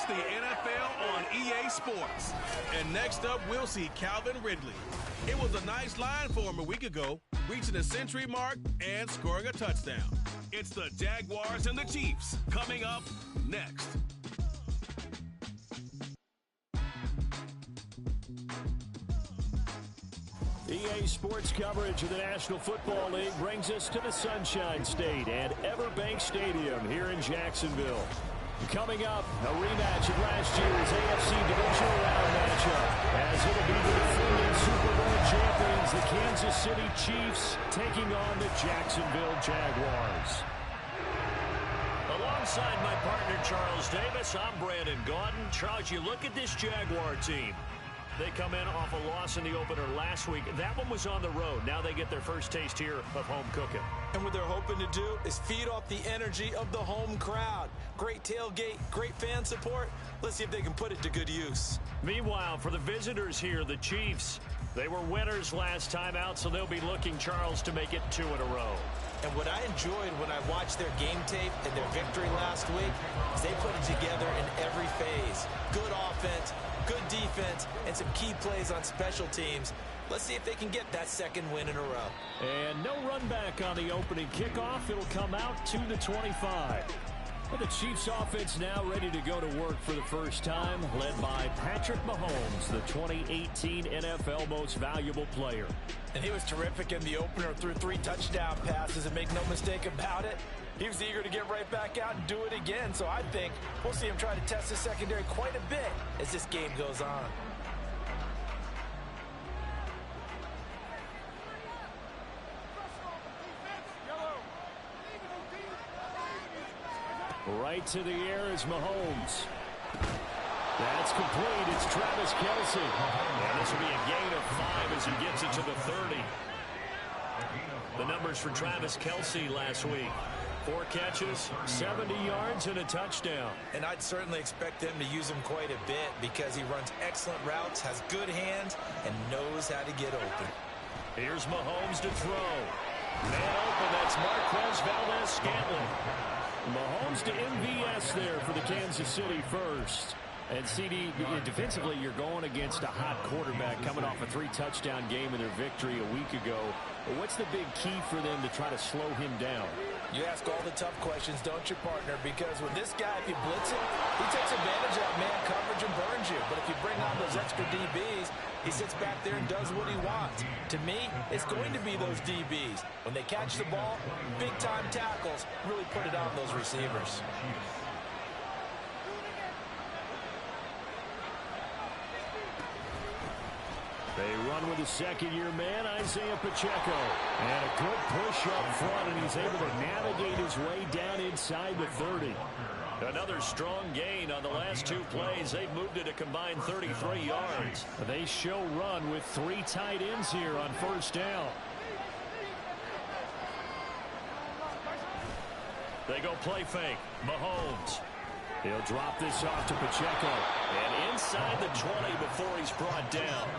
the NFL on EA Sports. And next up, we'll see Calvin Ridley. It was a nice line for him a week ago, reaching the century mark and scoring a touchdown. It's the Jaguars and the Chiefs coming up next. EA Sports coverage of the National Football League brings us to the Sunshine State and Everbank Stadium here in Jacksonville. Coming up, a rematch of last year's AFC Divisional Round matchup, as it'll be the defending Super Bowl champions, the Kansas City Chiefs, taking on the Jacksonville Jaguars. Alongside my partner, Charles Davis, I'm Brandon Gaudin. Charles, you look at this Jaguar team. They come in off a loss in the opener last week. That one was on the road. Now they get their first taste here of home cooking. And what they're hoping to do is feed off the energy of the home crowd. Great tailgate, great fan support. Let's see if they can put it to good use. Meanwhile, for the visitors here, the Chiefs, they were winners last time out, so they'll be looking, Charles, to make it 2 in a row. And what I enjoyed when I watched their game tape and their victory last week is they put it together in every phase. Good offense, good defense, and some key plays on special teams. Let's see if they can get that second win in a row. And no run back on the opening kickoff. It'll come out to the 25. But the Chiefs offense now ready to go to work for the first time, led by Patrick Mahomes, the 2018 NFL Most Valuable Player. And he was terrific in the opener, threw 3 touchdown passes, and make no mistake about it, he was eager to get right back out and do it again. So I think we'll see him try to test the secondary quite a bit as this game goes on. Right to the air is Mahomes. That's complete. It's Travis Kelce. And this will be a gain of 5 as he gets it to the 30. The numbers for Travis Kelce last week. 4 catches, 70 yards, and a touchdown. And I'd certainly expect them to use him quite a bit because he runs excellent routes, has good hands, and knows how to get open. Here's Mahomes to throw. Man open, that's Marquez Valdez-Scantling. Mahomes to MVS there for the Kansas City first. And CD, defensively, you're going against a hot quarterback coming off a 3-touchdown game in their victory a week ago. What's the big key for them to try to slow him down? You ask all the tough questions, don't you, partner? Because with this guy, if you blitz him, he takes advantage of man coverage and burns you. But if you bring on those extra DBs, he sits back there and does what he wants. To me, it's going to be those DBs. When they catch the ball, big-time tackles really put it on those receivers. They run with a second-year man, Isaiah Pacheco. And a good push up front, and he's able to navigate his way down inside the 30. Another strong gain on the last 2 plays. They've moved it a combined 33 yards. They show run with 3 tight ends here on first down. They go play fake. Mahomes. He'll drop this off to Pacheco. And inside the 20 before he's brought down.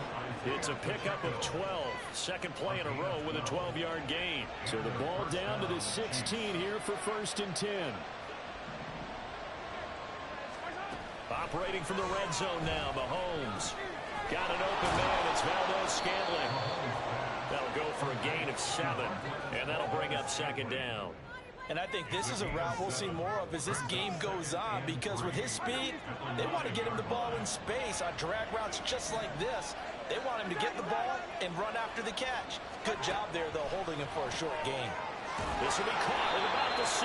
It's a pickup of 12. Second play in a row with a 12-yard gain. So the ball down to the 16 here for 1st and 10. Operating from the red zone now, Mahomes. Got an open man. It's Valdez-Scantling. That'll go for a gain of 7. And that'll bring up 2nd down. And I think this is a route we'll see more of as this game goes on, because with his speed, they want to get him the ball in space on drag routes just like this. They want him to get the ball and run after the catch. Good job there, though, holding him for a short gain. This will be caught at about the 6.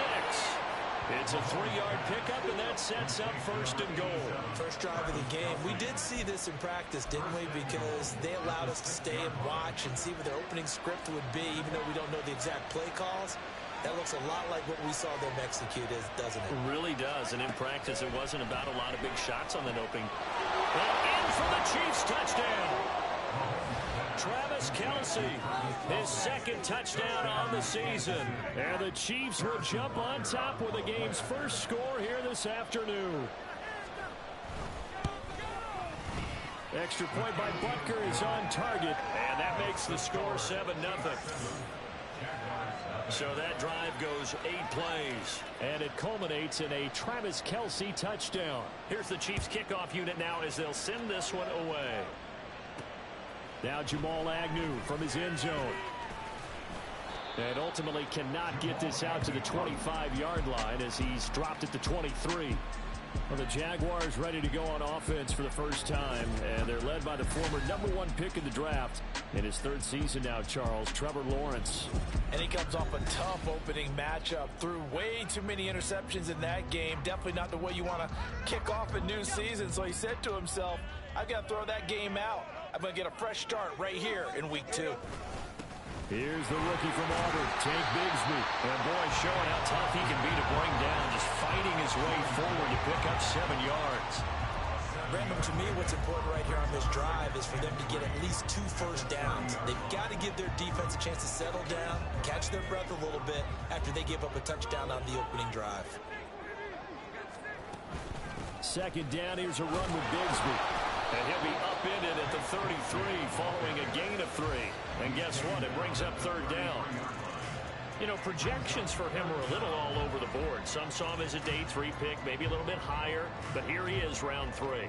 It's a 3-yard pickup, and that sets up 1st and goal. First drive of the game. We did see this in practice, didn't we? Because they allowed us to stay and watch and see what their opening script would be, even though we don't know the exact play calls. That looks a lot like what we saw them execute, doesn't it? It really does. And in practice, it wasn't about a lot of big shots on that opening. And in for the Chiefs touchdown. Travis Kelce, his 2nd touchdown on the season. And the Chiefs will jump on top with the game's first score here this afternoon. Extra point by Butker is on target. And that makes the score 7-0. So that drive goes 8 plays, and it culminates in a Travis Kelce touchdown. Here's the Chiefs kickoff unit now as they'll send this one away. Now Jamal Agnew from his end zone. And ultimately cannot get this out to the 25-yard line as he's dropped at the 23. Well, the Jaguars ready to go on offense for the first time, and they're led by the former #1 pick in the draft in his 3rd season now, Charles, Trevor Lawrence. And he comes off a tough opening matchup, threw way too many interceptions in that game. Definitely not the way you want to kick off a new season. So he said to himself, I've got to throw that game out. I'm going to get a fresh start right here in week 2. Here's the rookie from Auburn, Tank Bigsby. And boy, showing how tough he can be to bring down, just fighting his way forward to pick up 7 yards. Brandon, to me, what's important right here on this drive is for them to get at least 2 first downs. They've got to give their defense a chance to settle down, catch their breath a little bit after they give up a touchdown on the opening drive. 2nd down, here's a run with Bigsby. And he'll be upended at the 33 following a gain of 3. And guess what? It brings up 3rd down. You know, projections for him are a little all over the board. Some saw him as a day 3 pick, maybe a little bit higher. But here he is, round 3.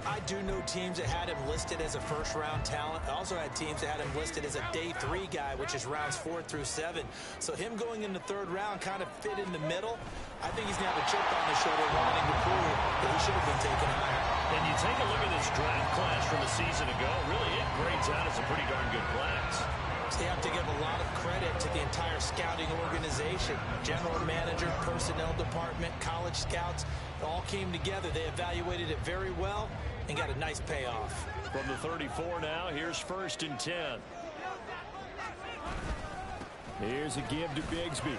I do know teams that had him listed as a first-round talent. I also had teams that had him listed as a day 3 guy, which is rounds 4 through 7. So him going in the 3rd round kind of fit in the middle. I think he's going to have a chip on his shoulder wanting to prove that he should have been taken higher. And you take a look at this draft class from a season ago, really it grades out as a pretty darn good class. So you have to give a lot of credit to the entire scouting organization. General manager, personnel department, college scouts, it all came together. They evaluated it very well and got a nice payoff. From the 34 now, here's 1st and 10. Here's a give to Bigsby.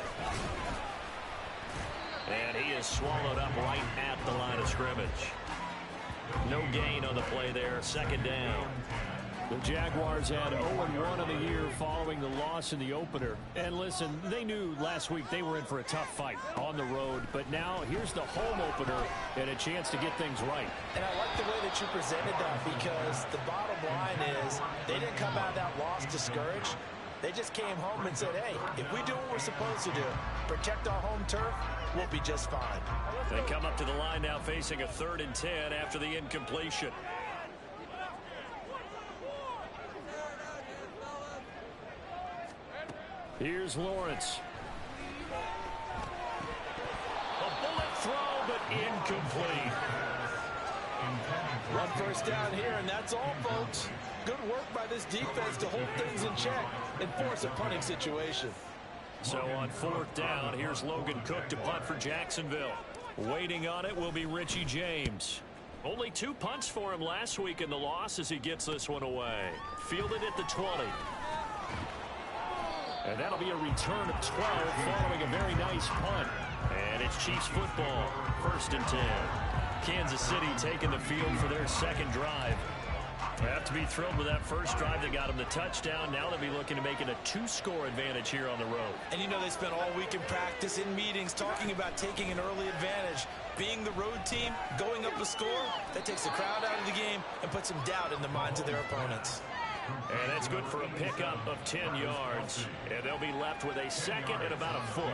And he is swallowed up right at the line of scrimmage. No gain on the play there. 2nd down. The Jaguars had 0-1 on the year following the loss in the opener. And listen, they knew last week they were in for a tough fight on the road. But now here's the home opener and a chance to get things right. And I like the way that you presented that, because the bottom line is they didn't come out of that loss discouraged. They just came home and said, hey, if we do what we're supposed to do, protect our home turf, we'll be just fine. They come up to the line now facing a 3rd and 10 after the incompletion. Here's Lawrence. A bullet throw, but incomplete. 1 first down here, and that's all, folks. Good work by this defense to hold things in check and force a punting situation. So on 4th down, here's Logan Cook to punt for Jacksonville. Waiting on it will be Richie James. Only 2 punts for him last week in the loss as he gets this one away. Fielded at the 20. And that'll be a return of 12 following a very nice punt. And it's Chiefs football, 1st and 10. Kansas City taking the field for their 2nd drive. They have to be thrilled with that first drive that got them the touchdown. Now they'll be looking to make it a 2-score advantage here on the road. And you know they spent all week in practice, in meetings, talking about taking an early advantage. Being the road team, going up a score, that takes the crowd out of the game and puts some doubt in the minds of their opponents. And that's good for a pickup of 10 yards. And they'll be left with a 2nd and about a foot.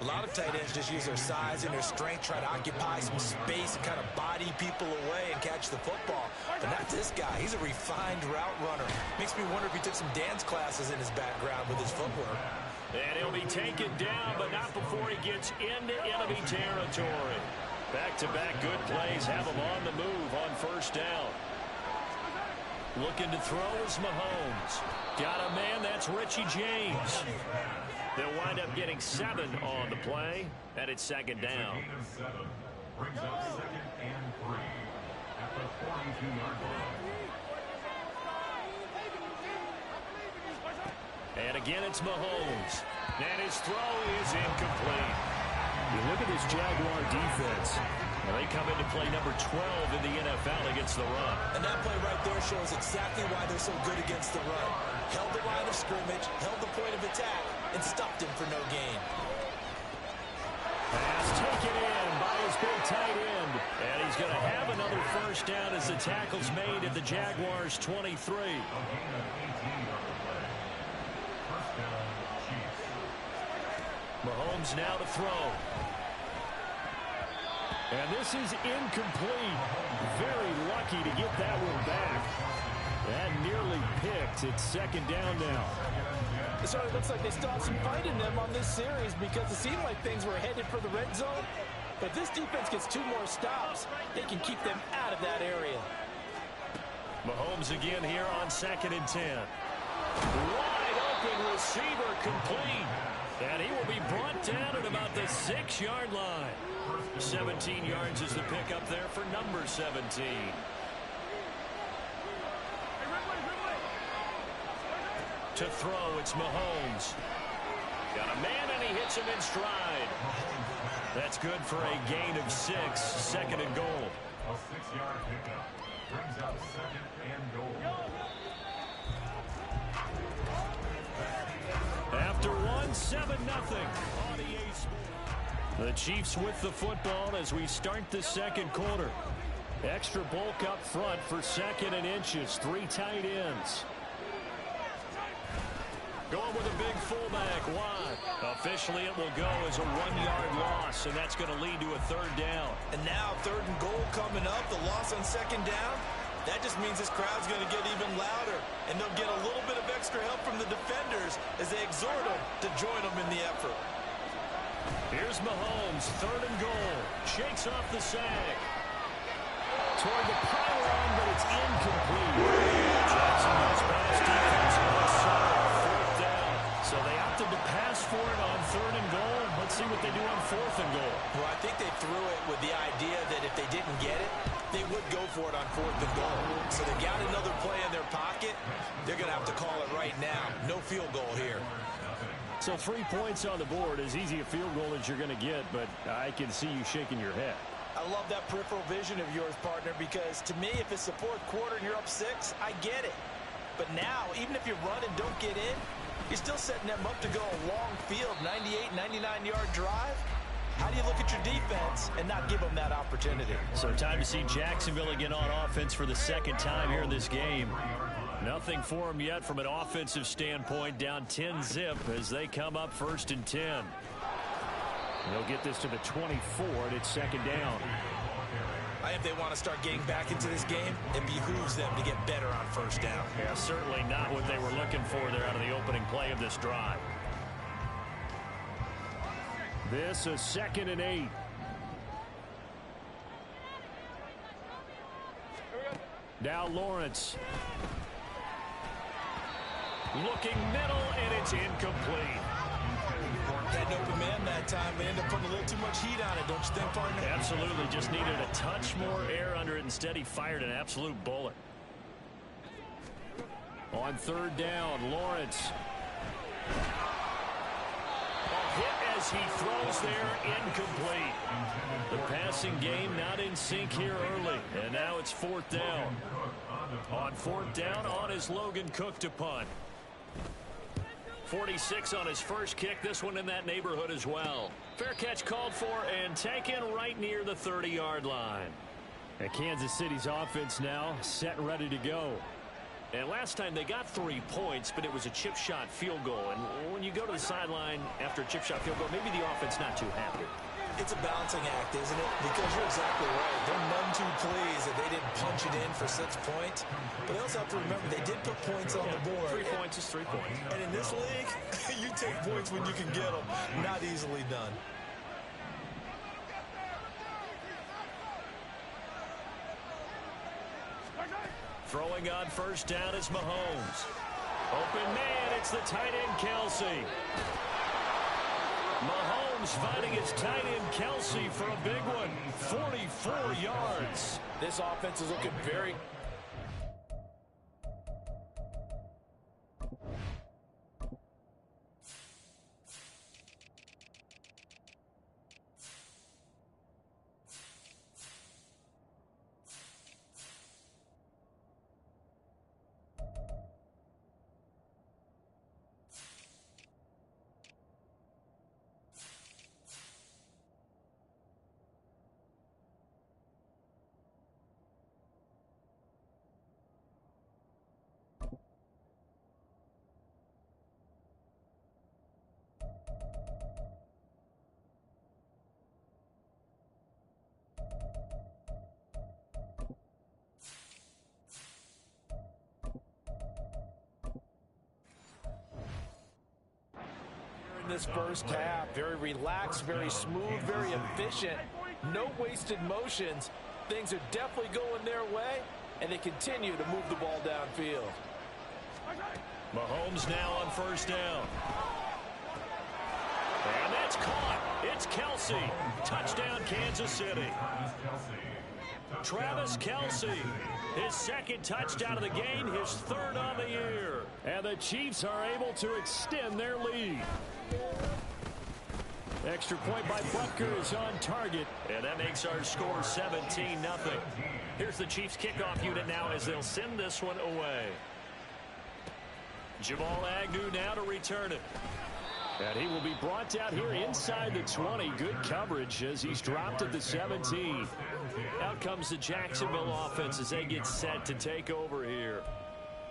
A lot of tight ends just use their size and their strength, try to occupy some space and kind of body people away and catch the football. But not this guy. He's a refined route runner. Makes me wonder if he took some dance classes in his background with his footwork. And he'll be taken down, but not before he gets into enemy territory. Back-to-back good plays have him on the move on 1st down. Looking to throw is Mahomes. Got a man, that's Richie James. They'll wind up getting 7 on the play, and it's 2nd down. Brings up 2nd and 3 at the 42-yard line. And again, it's Mahomes. And his throw is incomplete. You look at this Jaguar defense. And they come into play number 12 in the NFL against the run. And that play right there shows exactly why they're so good against the run. Held the line of scrimmage, held the point of attack, and stopped him for no gain. Pass taken in by his big tight end. And he's going to have another first down as the tackle's made at the Jaguars' 23. Mahomes now to throw. And this is incomplete. Very lucky to get that one back. That nearly picked. It's second down now. It certainly looks like they still have some fight in them on this series because it seemed like things were headed for the red zone. But if this defense gets 2 more stops, they can keep them out of that area. Mahomes again here on 2nd and 10. Wide open receiver complete. And he will be brought down at about the 6-yard line. 17 yards is the pickup there for number 17. To throw, it's Mahomes. Got a man, and he hits him in stride. That's good for a gain of 6, 2nd and goal. A 6-yard pickup brings up 2nd and goal. After 7-0. The Chiefs with the football as we start the second quarter. Extra bulk up front for 2nd and inches. 3 tight ends. Going with a big fullback wide. Officially, it will go as a 1-yard loss, and that's going to lead to a 3rd down. And now 3rd and goal coming up. The loss on 2nd down. That just means this crowd's going to get even louder, and they'll get a little bit of extra help from the defenders as they exhort them to join them in the effort. Here's Mahomes, 3rd and goal. Shakes off the sack. Toward the pylon, but it's incomplete. Jacksonville's pass defense goes solid. 4th down. So they opted to pass for it on 3rd and goal. Let's see what they do on 4th and goal. Well, I think they threw it with the idea that if they didn't get it, they would go for it on 4th and goal. So they got another play in their pocket. They're going to have to call it right now. No field goal here. So 3 points on the board, as easy a field goal as you're going to get, but I can see you shaking your head. I love that peripheral vision of yours, partner, because to me, if it's the 4th quarter and you're up 6, I get it. But now, even if you run and don't get in, you're still setting them up to go a long field, 98, 99-yard drive. How do you look at your defense and not give them that opportunity? So time to see Jacksonville again on offense for the 2nd time here in this game. Nothing for them yet from an offensive standpoint, down 10-zip as they come up 1st and 10. They'll get this to the 24, and it's 2nd down. If they want to start getting back into this game, it behooves them to get better on 1st down. Yeah, certainly not what they were looking for there out of the opening play of this drive. This is 2nd and 8. Now Lawrence. Looking middle, and it's incomplete. Had an open man that time, but ended up putting a little too much heat on it, don't you think, partner? Absolutely. Just needed a touch more air under it. Instead, he fired an absolute bullet. On 3rd down, Lawrence. A hit as he throws there, incomplete. The passing game not in sync here early, and now it's 4th down. On 4th down, on is Logan Cook to punt. 46 on his first kick, this one in that neighborhood as well. Fair catch called for and taken right near the 30-yard line. And Kansas City's offense now set and ready to go. And last time they got 3 points, but it was a chip shot field goal. And when you go to the sideline after a chip shot field goal, maybe the offense not too happy. It's a balancing act, isn't it? Because you're exactly right. They're none too pleased that they didn't punch it in for 6 points. But they also have to remember they did put points on the board. 3 points is 3 points. And in this league, you take points when you can get them. Not easily done. Throwing on 1st down is Mahomes. Open man, it's the tight end Kelsey. Mahomes finding his tight end Kelsey for a big one. 44 yards. This offense is looking very... this first half. Very relaxed, very smooth, very efficient. No wasted motions. Things are definitely going their way, and they continue to move the ball downfield. Mahomes now on first down. And that's caught. It's Kelce. Touchdown, Kansas City. Travis Kelce, his second touchdown of the game, his third on the year. And the Chiefs are able to extend their lead. Extra point by Butker is on target. And that makes our score 17-0. Here's the Chiefs kickoff unit now as they'll send this one away. Jamal Agnew now to return it. And he will be brought out here inside the 20. Good coverage as he's dropped at the 17. Out comes the Jacksonville offense as they get set to take over here.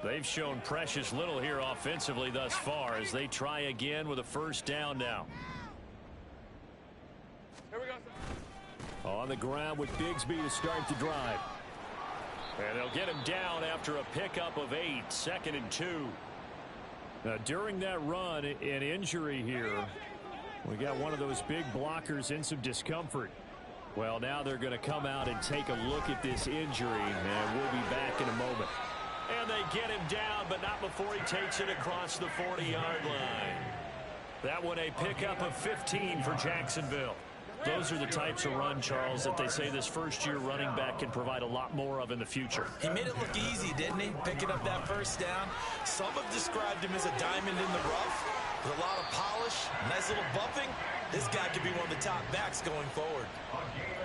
They've shown precious little here offensively thus far as they try again with a first down now. Here we go. On the ground with Bigsby to start the drive. And they'll get him down after a pickup of 8, 2nd and 2. Now, during that run, an injury here. We got one of those big blockers in some discomfort. Well, now they're going to come out and take a look at this injury, and we'll be back in a moment. And they get him down, but not before he takes it across the 40-yard line. That one a pickup of 15 for Jacksonville. Those are the types of run, Charles, that they say this first-year running back can provide a lot more of in the future. He made it look easy, didn't he? Picking up that first down. Some have described him as a diamond in the rough with a lot of polish, nice little buffing. This guy could be one of the top backs going forward.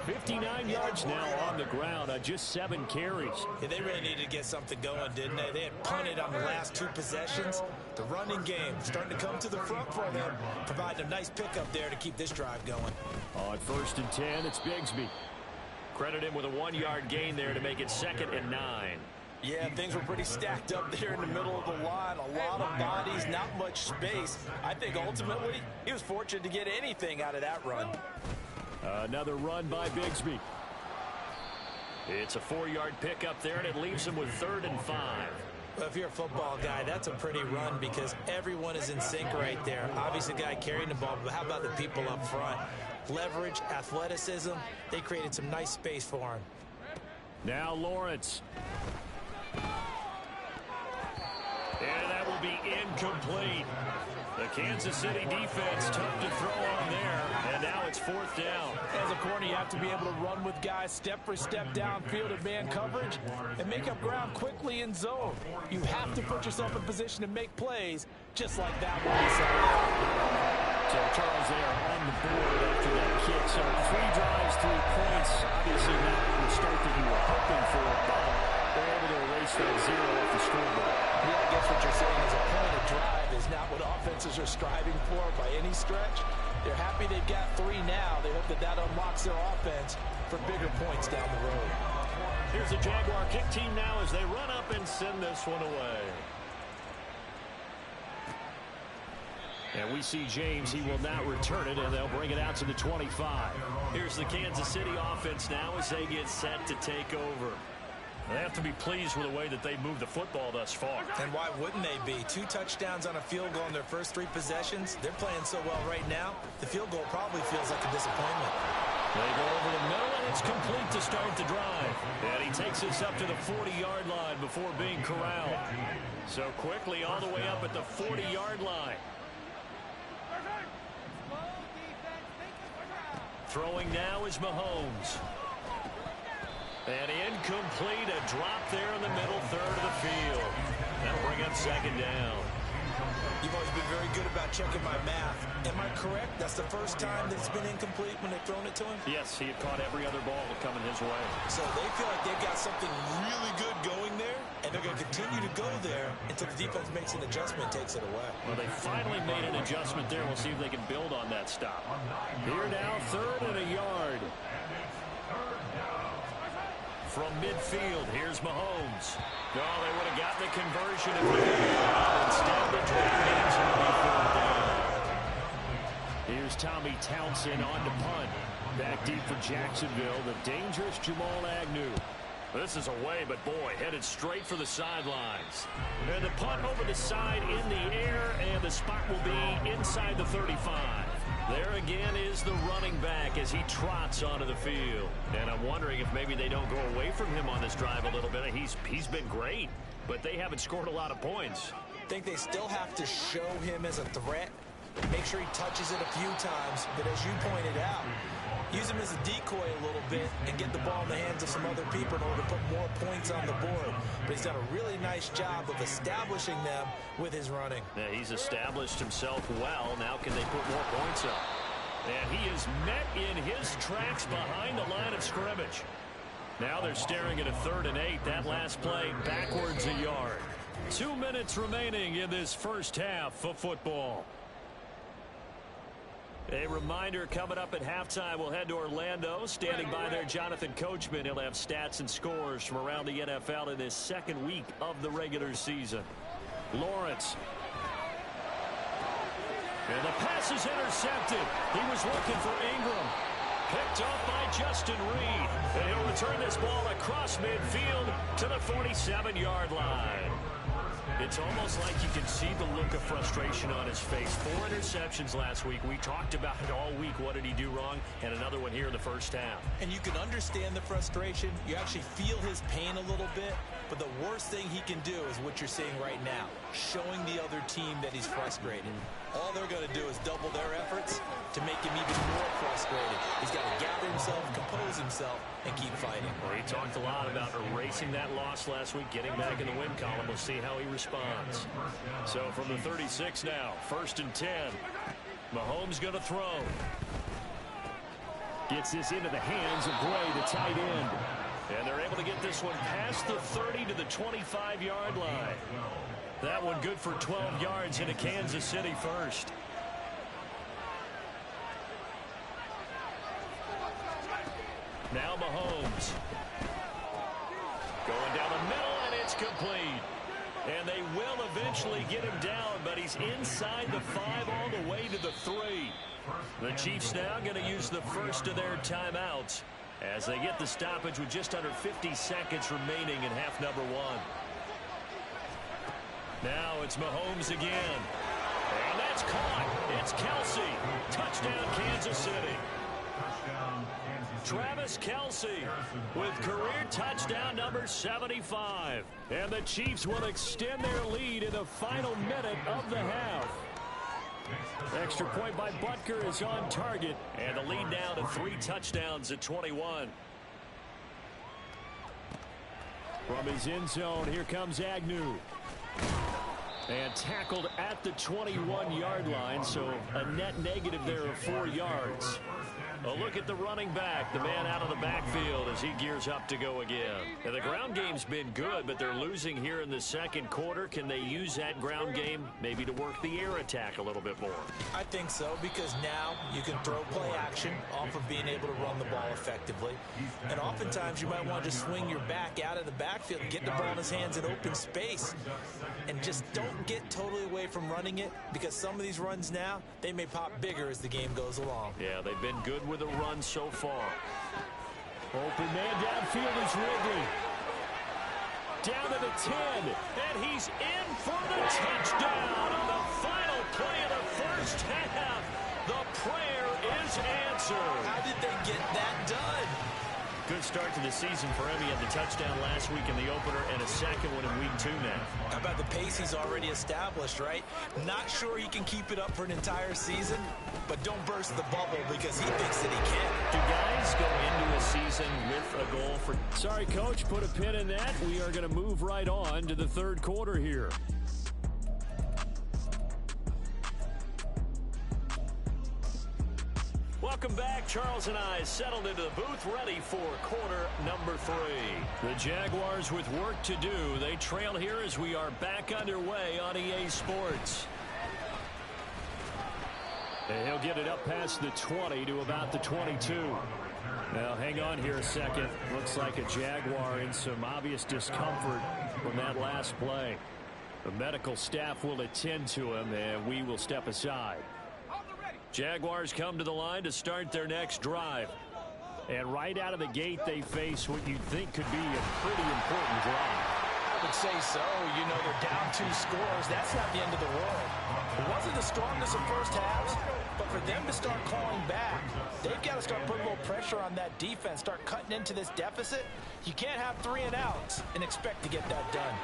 59 yards now on the ground on just 7 carries. Yeah, they really needed to get something going, didn't they? They had punted on the last 2 possessions. The running game starting to come to the front for them, providing a nice pickup there to keep this drive going. On 1st and 10, it's Bigsby. Credit him with a 1-yard gain there to make it 2nd and 9. Yeah, things were pretty stacked up there in the middle of the line. A lot of bodies, not much space. I think ultimately he was fortunate to get anything out of that run. Another run by Bigsby. It's a 4-yard pickup there, and it leaves him with 3rd and 5. Well, if you're a football guy, that's a pretty run because everyone is in sync right there. Obviously, the guy carrying the ball, but how about the people up front? Leverage, athleticism, they created some nice space for him. Now Lawrence. And that will be incomplete. The Kansas City defense tough to throw on there, and now it's 4th down. As a corner, you have to be able to run with guys step for step downfield in man coverage and make up ground quickly in zone. You have to put yourself in position to make plays just like that one. So Charles, they are on the board after that kick. So 3 drives, 3 points. Obviously not the start that you were hoping for, but they're able to erase that 0 off the scoreboard. Yeah, I guess what you're saying is a point of drive is not what offenses are striving for by any stretch. They're happy they've got 3 now. They hope that that unlocks their offense for bigger points down the road. Here's the Jaguar kick team now as they run up and send this one away. And we see James. He will not return it, and they'll bring it out to the 25. Here's the Kansas City offense now as they get set to take over. They have to be pleased with the way that they moved the football thus far. And why wouldn't they be? 2 touchdowns on a field goal in their first 3 possessions. They're playing so well right now, the field goal probably feels like a disappointment. They go over the middle, and it's complete to start the drive. And he takes us up to the 40-yard line before being corralled. So quickly all the way up at the 40-yard line. Throwing now is Mahomes. And incomplete, a drop there in the middle third of the field. That'll bring up 2nd down. You've always been very good about checking my math. Am I correct? That's the first time that it's been incomplete when they've thrown it to him? Yes, he had caught every other ball coming his way. So they feel like they've got something really good going there, and they're going to continue to go there until the defense makes an adjustment and takes it away. Well, they finally made an adjustment there. We'll see if they can build on that stop. Here now, 3rd and a yard. From midfield, here's Mahomes. No, they would have gotten the conversion if they had. Instead, the drive ends will be 4th down. Here's Tommy Townsend on to punt. Back deep for Jacksonville, the dangerous Jamal Agnew. This is away, but boy, headed straight for the sidelines. And the punt over the side in the air, and the spot will be inside the 35. There again is the running back as he trots onto the field. And I'm wondering if maybe they don't go away from him on this drive a little bit. He's been great, but they haven't scored a lot of points. I think they still have to show him as a threat. Make sure he touches it a few times, but as you pointed out, use him as a decoy a little bit and get the ball in the hands of some other people in order to put more points on the board. But he's done a really nice job of establishing them with his running. Yeah, he's established himself well. Now can they put more points up? And he is met in his tracks behind the line of scrimmage. Now they're staring at a 3rd and 8. That last play backwards a yard. 2 minutes remaining in this first half of football. A reminder, coming up at halftime, we'll head to Orlando. Standing by there, Jonathan Coachman. He'll have stats and scores from around the NFL in this second week of the regular season. Lawrence. And the pass is intercepted. He was looking for Ingram. Picked off by Justin Reed. And he'll return this ball across midfield to the 47-yard line. It's almost like you can see the look of frustration on his face. 4 interceptions last week. We talked about it all week. What did he do wrong? And another one here in the first half. And you can understand the frustration. You actually feel his pain a little bit. But the worst thing he can do is what you're seeing right now, showing the other team that he's frustrated. All they're going to do is double their efforts to make him even more frustrated. He's got to gather himself, compose himself, and keep fighting. Well, he talked a lot about erasing that loss last week, getting back in the win column. We'll see how he responds. So from the 36 now, 1st and 10. Mahomes going to throw. Gets this into the hands of Gray, the tight end. And they're able to get this one past the 30 to the 25-yard line. That one good for 12 yards into Kansas City first. Now Mahomes. Going down the middle, and it's complete. And they will eventually get him down, but he's inside the 5 all the way to the 3. The Chiefs now going to use the first of their timeouts as they get the stoppage with just under 50 seconds remaining in half number 1. Now it's Mahomes again. And that's caught. It's Kelsey. Touchdown, Kansas City. Travis Kelsey with career touchdown number 75. And the Chiefs will extend their lead in the final minute of the half. Extra point by Butker is on target. And the lead now to 3 touchdowns at 21. From his end zone, here comes Agnew. And tackled at the 21-yard line, so a net negative there of 4 yards. A look at the running back, the man out of the backfield as he gears up to go again. And the ground game's been good, but they're losing here in the second quarter. Can they use that ground game maybe to work the air attack a little bit more? I think so, because now you can throw play action off of being able to run the ball effectively. And oftentimes you might want to just swing your back out of the backfield and get the ball in his hands in open space. And just don't get totally away from running it, because some of these runs now, they may pop bigger as the game goes along. Yeah, they've been good with a run so far. Open man downfield is Ridley. Down to the 10. And he's in for the touchdown on the final play of the first half. The prayer is answered. How did they get that done? Good start to the season for him. He had the touchdown last week in the opener and a second one in week 2 now. How about the pace he's already established, right? Not sure he can keep it up for an entire season, but don't burst the bubble because he thinks that he can. Do guys go into a season with a goal for... Sorry, Coach, put a pin in that. We are going to move right on to the third quarter here. Welcome back. Charles and I settled into the booth, ready for quarter number 3. The Jaguars with work to do. They trail here as we are back underway on EA Sports. And he'll get it up past the 20 to about the 22. Now, hang on here a second. Looks like a Jaguar in some obvious discomfort from that last play. The medical staff will attend to him, and we will step aside. Jaguars come to the line to start their next drive. And right out of the gate, they face what you'd think could be a pretty important drive. I would say so. You know, they're down 2 scores. That's not the end of the world. It wasn't the strongest of first halves, but for them to start clawing back, they've got to start putting a little pressure on that defense, start cutting into this deficit. You can't have 3 and outs and expect to get that done.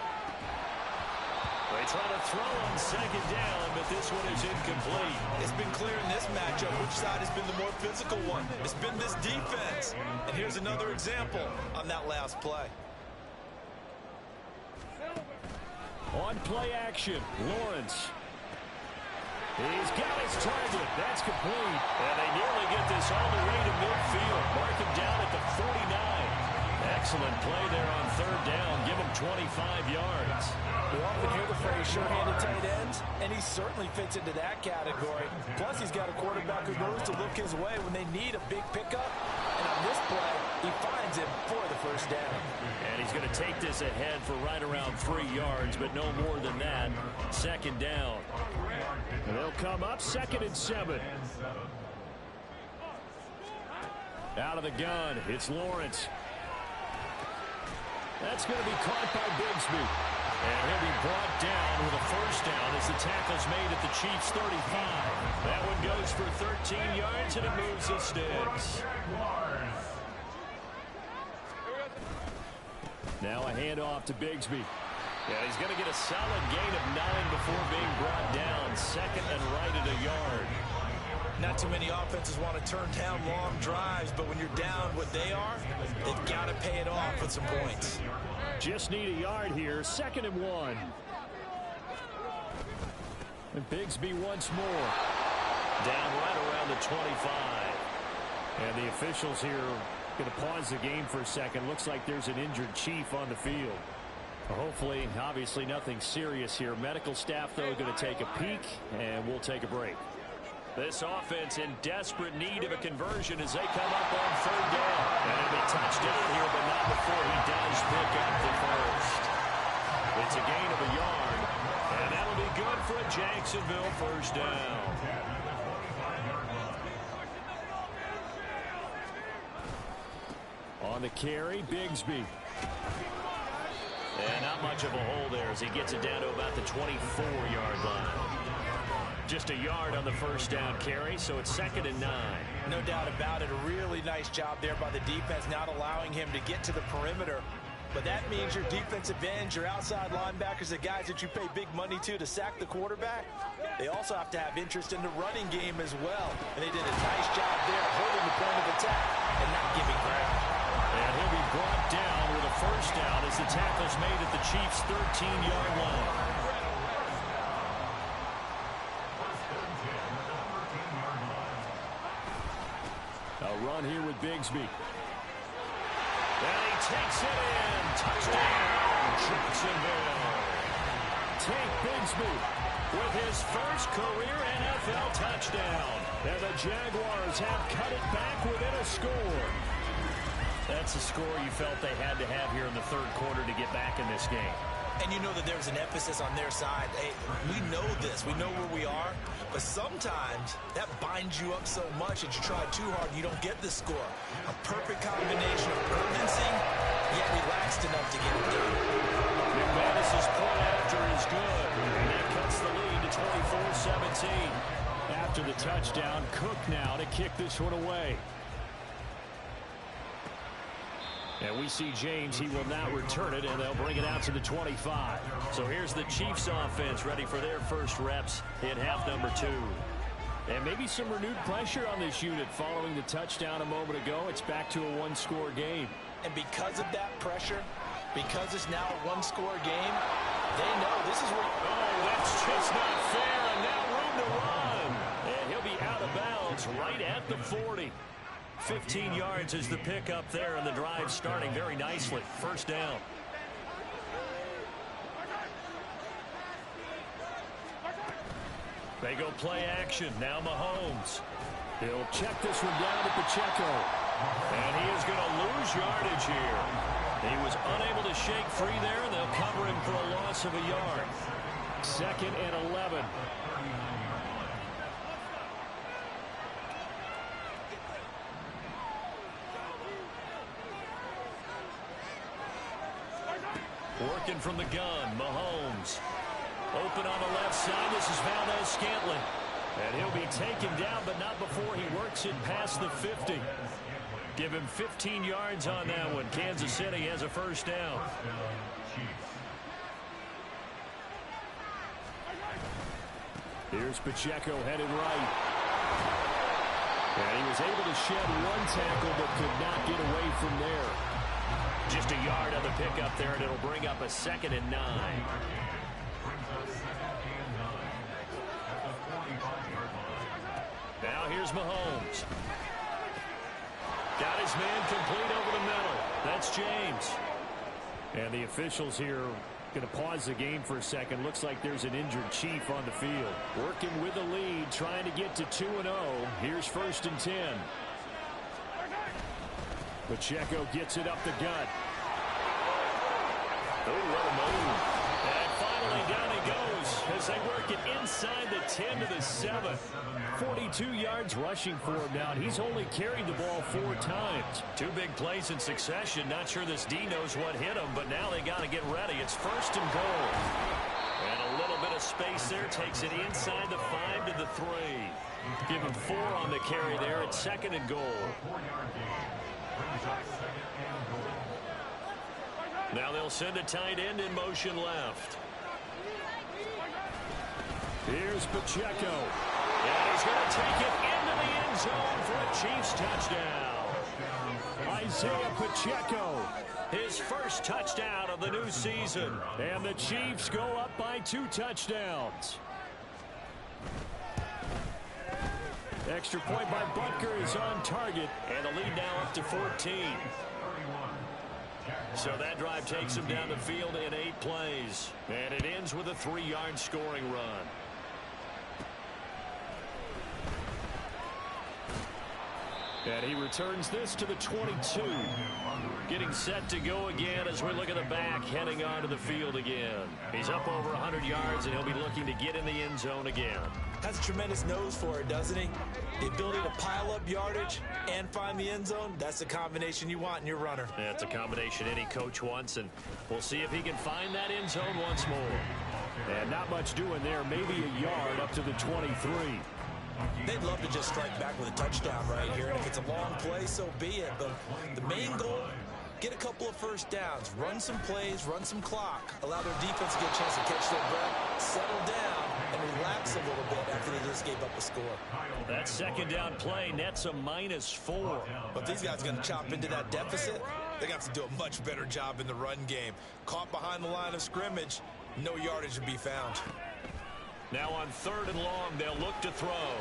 They try to throw on second down, but this one is incomplete. It's been clear in this matchup which side has been the more physical one. It's been this defense. And here's another example on that last play. On play action, Lawrence. He's got his target. That's complete. And they nearly get this all the way to midfield. Mark him down at the 49. Excellent play there on third down. Give him 25 yards. We often hear the phrase sure-handed tight ends, and he certainly fits into that category. Plus, he's got a quarterback who knows to look his way when they need a big pickup. And on this play, he finds him for the first down. And he's going to take this ahead for right around 3 yards, but no more than that. Second down. And they'll come up 2nd and 7. Out of the gun, it's Lawrence. That's going to be caught by Bigsby. And he'll be brought down with a first down as the tackle's made at the Chiefs' 35. That one goes for 13 yards, and it moves the sticks. Now a handoff to Bigsby. Yeah, he's going to get a solid gain of 9 before being brought down. 2nd and right at a yard. Not too many offenses want to turn down long drives, but when you're down what they are, they've got to pay it off with some points. Just need a yard here. 2nd and 1. And Bigsby once more. Down right around the 25. And the officials here going to pause the game for a second. Looks like there's an injured Chief on the field. Hopefully, obviously nothing serious here. Medical staff, though, going to take a peek, and we'll take a break. This offense in desperate need of a conversion as they come up on third down. And it'll be touchdown here, but not before he does pick up the first. It's a gain of a yard, and that'll be good for a Jacksonville first down. On the carry, Bigsby. And not much of a hole there as he gets it down to about the 24-yard line. Just a yard on the first down carry, so it's 2nd and 9. No doubt about it. A really nice job there by the defense, not allowing him to get to the perimeter. But that means your defensive ends, your outside linebackers, the guys that you pay big money to sack the quarterback, they also have to have interest in the running game as well. And they did a nice job there holding the point of attack and not giving ground. And he'll be brought down with a first down as the tackle's made at the Chiefs' 13-yard line. A run here with Bigsby. And he takes it in. Touchdown, Jacksonville. Take Bigsby with his first career NFL touchdown. And the Jaguars have cut it back within a score. That's a score you felt they had to have here in the third quarter to get back in this game. And you know that there's an emphasis on their side. Hey, we know this. We know where we are. But sometimes that binds you up so much that you try too hard and you don't get the score. A perfect combination of urgency, yet relaxed enough to get it done. McManus's point after is good. And that cuts the lead to 24-17. After the touchdown, Cook now to kick this one away. And we see James, he will not return it, and they'll bring it out to the 25. So here's the Chiefs offense ready for their first reps in half number 2. And maybe some renewed pressure on this unit following the touchdown a moment ago. It's back to a one-score game. And because of that pressure, because it's now a one-score game, they know this is where... Oh, that's just not fair, and now room to run. And he'll be out of bounds right at the 40. 15 yards is the pickup there, and the drive starting very nicely. First down. They go play action. Now Mahomes. He'll check this one down to Pacheco. And he is going to lose yardage here. He was unable to shake free there, and they'll cover him for a loss of a yard. 2nd and 11. Working from the gun, Mahomes. Open on the left side. This is Valdez-Scantling. And he'll be taken down, but not before he works it past the 50. Give him 15 yards on that one. Kansas City has a first down. Here's Pacheco headed right. And he was able to shed one tackle, but could not get away from there. Just a yard on the pickup there, and it'll bring up a 2nd and 9. Now here's Mahomes. Got his man complete over the middle. That's James. And the officials here going to pause the game for a second. Looks like there's an injured Chief on the field. Working with the lead, trying to get to 2-0. Here's 1st and 10. Pacheco gets it up the gut. Oh, what a move. And finally down he goes as they work it inside the 10 to the 7. 42 yards rushing for him now, and he's only carried the ball 4 times. 2 big plays in succession. Not sure this D knows what hit him, but now they got to get ready. It's 1st and goal. And a little bit of space there takes it inside the 5 to the 3. Give him 4 on the carry there. It's 2nd and goal. Now they'll send a tight end in motion left. Here's Pacheco. And he's going to take it into the end zone for a Chiefs touchdown. Isaiah Pacheco. His first touchdown of the new season. And the Chiefs go up by 2 touchdowns. Extra point by Butker is on target. And the lead now up to 14. So that drive takes him down the field in 8 plays. And it ends with a 3-yard scoring run. And he returns this to the 22. Getting set to go again as we look at the back, heading onto the field again. He's up over 100 yards, and he'll be looking to get in the end zone again. Has a tremendous nose for it, doesn't he? The ability to pile up yardage and find the end zone, that's the combination you want in your runner. That's a combination any coach wants, and we'll see if he can find that end zone once more. And not much doing there, maybe a yard up to the 23. They'd love to just strike back with a touchdown right here, and if it's a long play, so be it. But the main goal, get a couple of first downs, run some plays, run some clock, allow their defense to get a chance to catch their breath, settle down, and relax a little bit after they just gave up a score. That 2nd down play nets a -4. But if these guys are going to chop into that deficit, they're going to have to do a much better job in the run game. Caught behind the line of scrimmage, no yardage to be found. Now on 3rd and long, they'll look to throw.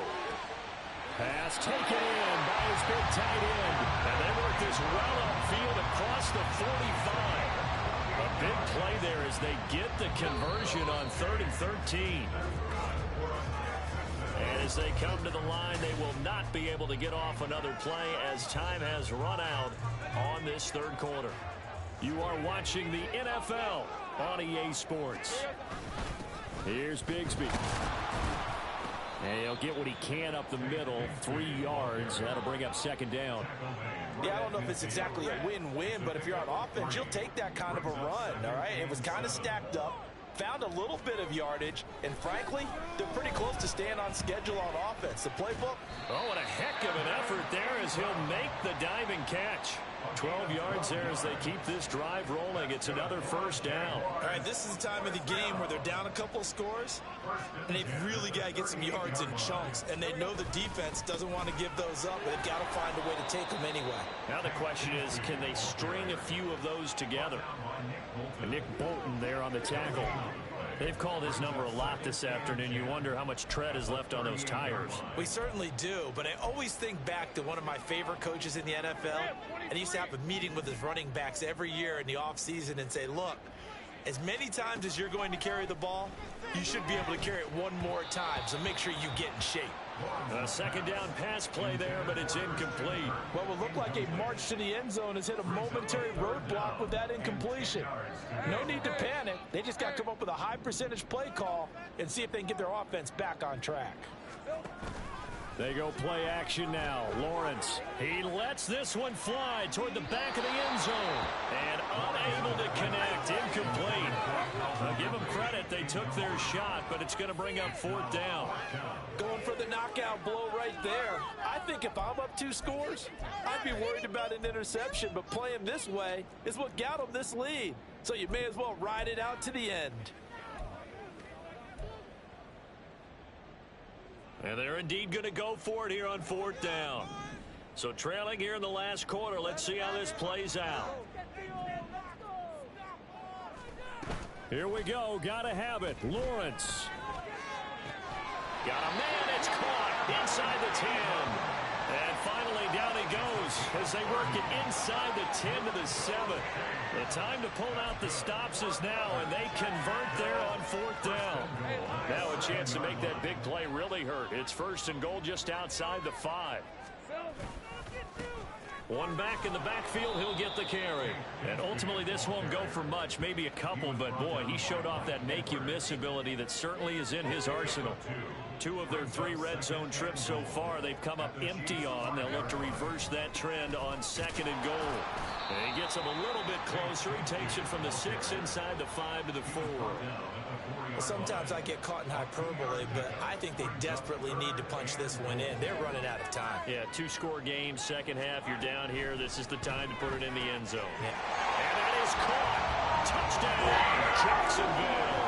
Pass taken in by his big tight end. And they work this well upfield across the 45. A big play there as they get the conversion on 3rd and 13. And as they come to the line, they will not be able to get off another play as time has run out on this 3rd quarter. You are watching the NFL on EA Sports. Here's Bigsby. And he'll get what he can up the middle, 3 yards. That'll bring up 2nd down. Yeah, I don't know if it's exactly a win-win, but if you're on offense, you'll take that kind of a run, all right? It was kind of stacked up, found a little bit of yardage, and frankly, they're pretty close to staying on schedule on offense. The playbook. Oh, what a heck of an effort there as he'll make the diving catch. 12 yards there as they keep this drive rolling. It's another first down. All right, this is the time of the game where they're down a couple of scores, and they've really got to get some yards in chunks, and they know the defense doesn't want to give those up, but they've got to find a way to take them anyway. Now the question is, can they string a few of those together? And Nick Bolton there on the tackle. They've called his number a lot this afternoon. You wonder how much tread is left on those tires. We certainly do, but I always think back to one of my favorite coaches in the NFL, and he used to have a meeting with his running backs every year in the offseason and say, look, as many times as you're going to carry the ball, you should be able to carry it one more time, so make sure you get in shape. A 2nd down pass play there, but it's incomplete. What would look like a march to the end zone has hit a momentary roadblock with that incompletion. No need to panic. They just got to come up with a high percentage play call and see if they can get their offense back on track. They go play action now. Lawrence. He lets this one fly toward the back of the end zone. And unable to connect. Incomplete. took their shot, but it's going to bring up 4th down. Going for the knockout blow right there. I think if I'm up 2 scores, I'd be worried about an interception, but playing this way is what got them this lead. So you may as well ride it out to the end. And they're indeed going to go for it here on 4th down. So trailing here in the last quarter. Let's see how this plays out. Here we go. Got to have it. Lawrence. Got a man. It's caught inside the 10. And finally down he goes as they work it inside the 10 to the 7. The time to pull out the stops is now, and they convert there on 4th down. Now a chance to make that big play really hurt. It's 1st and goal just outside the 5. One back in the backfield, he'll get the carry. And ultimately this won't go for much, maybe a couple, but boy, he showed off that make-you-miss ability that certainly is in his arsenal. 2 of their 3 red zone trips so far, they've come up empty on. They'll look to reverse that trend on 2nd and goal. And he gets him a little bit closer. He takes it from the 6 inside the 5 to the 4. Sometimes I get caught in hyperbole, but I think they desperately need to punch this one in. They're running out of time. Yeah, 2-score game, second half, you're down here. This is the time to put it in the end zone. Yeah. And that is caught. Touchdown, Jacksonville.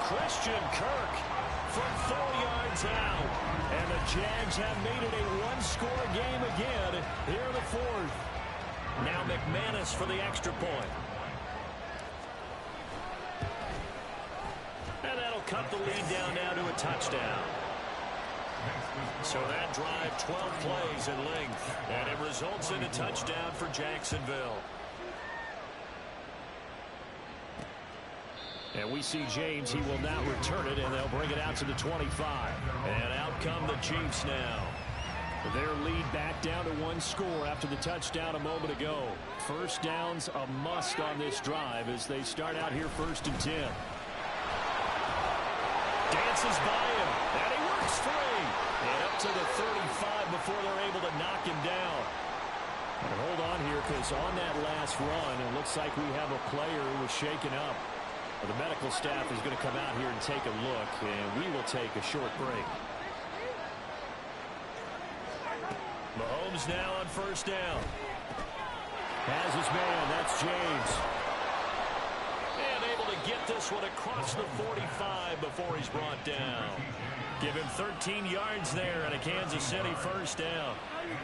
Christian Kirk from 4 yards out. And the Jags have made it a 1-score game again here in the 4th. Now McManus for the extra point. And that'll cut the lead down now to a touchdown. So that drive, 12 plays in length. And it results in a touchdown for Jacksonville. And we see James. He will now return it, and they'll bring it out to the 25. And out come the Chiefs now. Their lead back down to 1 score after the touchdown a moment ago. 1st down's a must on this drive as they start out here 1st and 10. Dances by him, and he works free. And up to the 35 before they're able to knock him down. And hold on here, because on that last run, it looks like we have a player who was shaken up. The medical staff is going to come out here and take a look, and we will take a short break. Mahomes now on 1st down. Has his man, that's James. And able to get this one across the 45 before he's brought down. Give him 13 yards there and a Kansas City 1st down.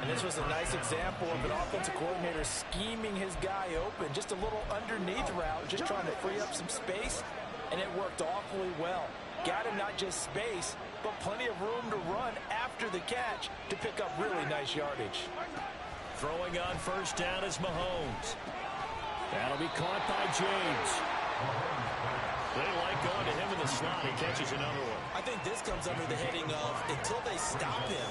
And this was a nice example of an offensive coordinator scheming his guy open. Just a little underneath route, just trying to free up some space, and it worked awfully well. Got him not just space, but plenty of room to run after the catch to pick up really nice yardage. Throwing on 1st down is Mahomes. That'll be caught by James. They like going to him in the slot. He catches another one. I think this comes under the heading of until they stop him,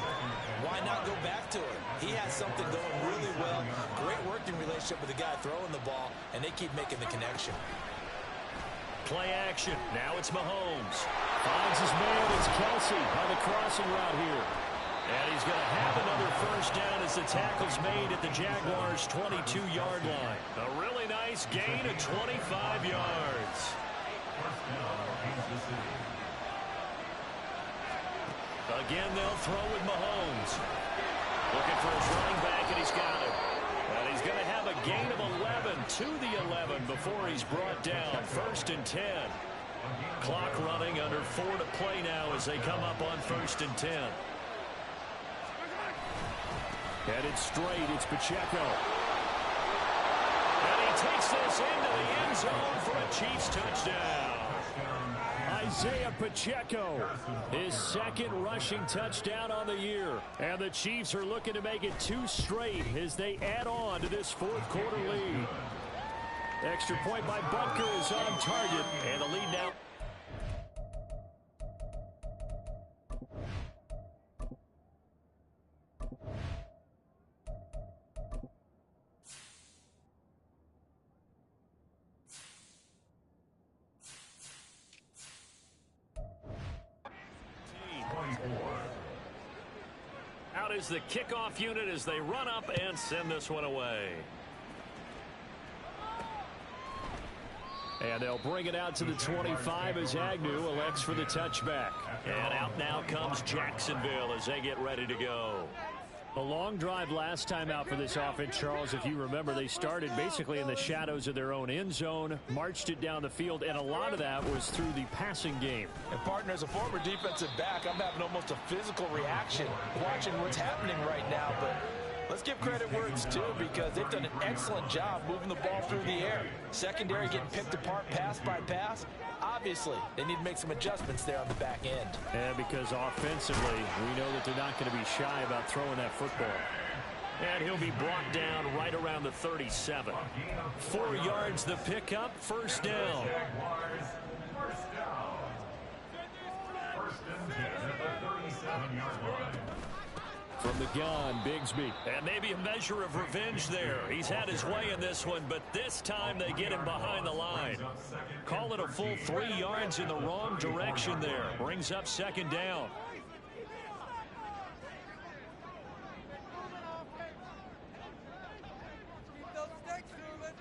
why not go back to him? He has something going really well. Great working relationship with the guy throwing the ball, and they keep making the connection. Play action. Now it's Mahomes. Finds his man. It's Kelsey on the crossing route here. And he's going to have another 1st down as the tackle's made at the Jaguars' 22-yard line. A really nice gain of 25 yards. Again, they'll throw with Mahomes. Looking for his running back, and he's got it. And he's going to have a gain of 11 to the 11 before he's brought down. 1st and 10. Clock running under 4 to play now as they come up on 1st and 10. Headed straight, it's Pacheco. And he takes this into the end zone for a Chiefs touchdown. Isaiah Pacheco, his 2nd rushing touchdown on the year. And the Chiefs are looking to make it 2 straight as they add on to this 4th quarter lead. Extra point by Butker is on target. And the lead now. Out is the kickoff unit as they run up and send this one away. And they'll bring it out to the 25 as Agnew elects for the touchback. And out now comes Jacksonville as they get ready to go. A long drive last time out for this offense, Charles. If you remember, they started basically in the shadows of their own end zone, marched it down the field, and a lot of that was through the passing game. And partner, as a former defensive back, I'm having almost a physical reaction watching what's happening right now. But let's give credit where it's due, because they've done an excellent job moving the ball through the air. Secondary getting picked apart pass by pass. Obviously, they need to make some adjustments there on the back end. And because offensively, we know that they're not going to be shy about throwing that football. And he'll be brought down right around the 37. 4 yards the pickup, first down. Jaguars, first down. First and 10 at the 37-yard line. From the gun, Bigsby. And maybe a measure of revenge there. He's had his way in this one, but this time they get him behind the line. Call it a full 3 yards in the wrong direction there. Brings up second down. Keep those sticks moving.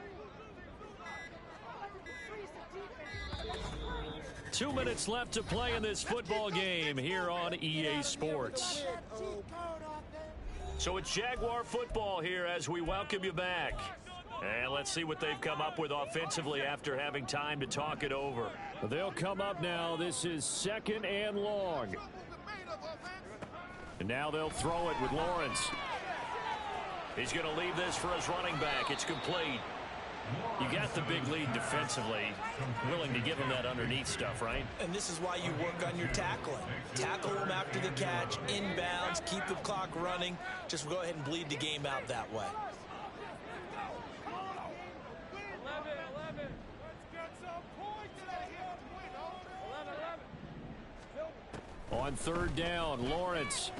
2 minutes left to play in this football game here on EA Sports. So it's Jaguar football here as we welcome you back. And let's see what they've come up with offensively after having time to talk it over. They'll come up now. This is second and long. And now they'll throw it with Lawrence. He's going to leave this for his running back. It's complete. You got the big lead defensively, willing to give him that underneath stuff, right? And this is why you work on your tackling. Tackle them after the catch, inbounds, keep the clock running. Just go ahead and bleed the game out that way. 11. Let's get some points here. 11. On third down, Lawrence.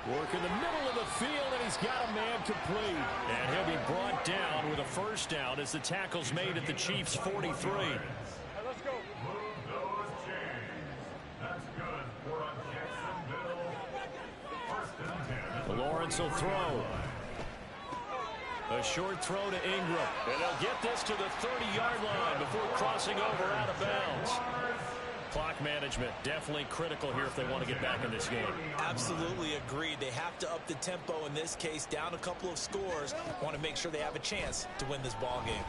Work in the middle of the field, and he's got a man complete. And he'll be brought down with a first down as the tackle's made at the Chiefs' 43. Let's go. Move those chains. That's good for a Jacksonville. First and 10. Lawrence will throw. A short throw to Ingram. And they'll get this to the 30-yard line before crossing over out of bounds. Clock management definitely critical here if they want to get back in this game. Absolutely agreed. They have to up the tempo in this case, down a couple of scores. Want to make sure they have a chance to win this ball game.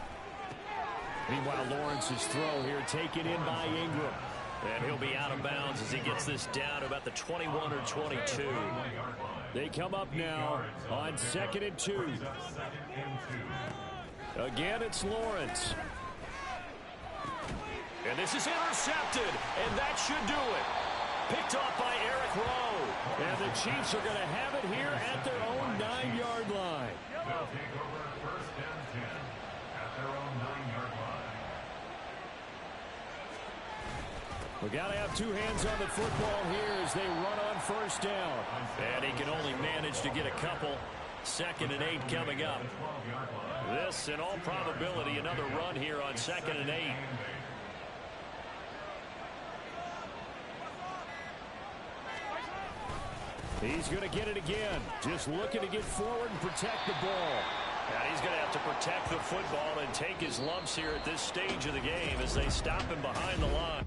Meanwhile, Lawrence's throw here taken in by Ingram. And he'll be out of bounds as he gets this down to about the 21 or 22. They come up now on 2nd and 2. Again, it's Lawrence. And this is intercepted, and that should do it. Picked off by Eric Rowe. And the Chiefs are going to have it here at their own 9-yard line. They'll take over first and 10 at their own 9-yard line. We got to have two hands on the football here as they run on first down. And he can only manage to get a couple. 2nd and 8 coming up. This, in all probability, another run here on 2nd and 8. He's going to get it again. Just looking to get forward and protect the ball. Now he's going to have to protect the football and take his lumps here at this stage of the game as they stop him behind the line.